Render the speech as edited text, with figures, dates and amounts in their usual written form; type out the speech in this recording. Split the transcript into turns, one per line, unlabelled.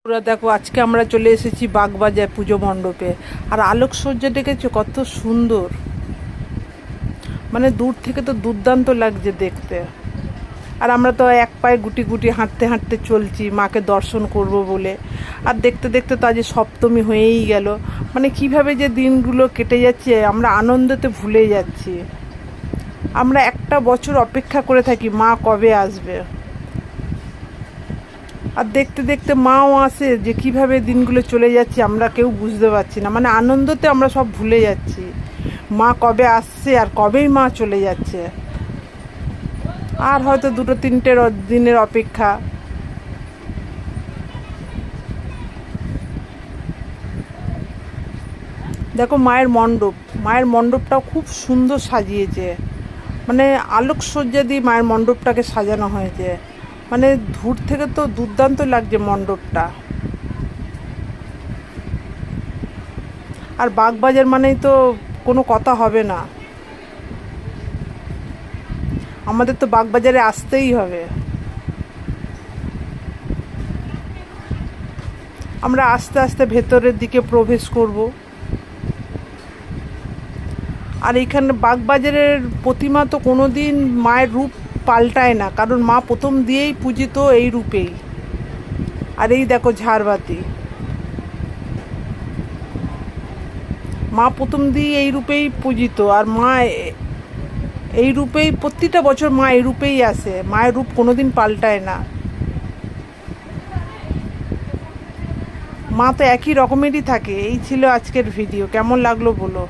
পুরা দেখো, আজকে আমরা চলে এসেছি বাগবাজার পুজো মণ্ডপে। আর আলোকসজ্জা দেখেছো কত সুন্দর, মানে দূর থেকে তো দুর্দান্ত লাগছে দেখতে। আর আমরা তো এক পায়ে গুটি গুটি হাঁটতে হাঁটতে চলছি মাকে দর্শন করব বলে। আর দেখতে দেখতে তো আজ সপ্তমী হয়েই গেল। মানে কিভাবে যে দিনগুলো কেটে যাচ্ছে আমরা আনন্দতে ভুলে যাচ্ছি। আমরা একটা বছর অপেক্ষা করে থাকি মা কবে আসবে। আর দেখতে দেখতে মাও আসে, যে কিভাবে দিনগুলো চলে যাচ্ছে আমরা কেউ বুঝতে পারছি না। মানে আনন্দতে আমরা সব ভুলে যাচ্ছি মা কবে আসছে আর কবেই মা চলে যাচ্ছে। আর হয়তো দুটো তিনটে দিনের অপেক্ষা। দেখো মায়ের মণ্ডপটাও খুব সুন্দর সাজিয়েছে। মানে আলোকসজ্জা দিয়ে মায়ের মণ্ডপটাকে সাজানো হয়েছে। মানে দূর থেকে তো দুর্দান্ত লাগছে মণ্ডপটা। আর বাগবাজার মানেই তো কোনো কথা হবে না, আমাদের তো বাগবাজারে আসতেই হবে। আমরা আস্তে আস্তে ভেতরের দিকে প্রবেশ করব। আর এখানে বাগবাজারের প্রতিমা তো কোনো দিন মায়ের রূপ পাল্টায় না, কারণ মা প্রথম দিয়েই পূজিত এই রূপেই। আর এই দেখো ঝাড়বাতি, মা প্রথম দিয়ে এই রূপেই পূজিত। আর মা এই রূপেই প্রতিটা বছর মা এই রূপেই আসে, মায়ের রূপ কোনোদিন পাল্টায় না। মা তো একই রকমেরই থাকে। এই ছিল আজকের ভিডিও, কেমন লাগলো বলো।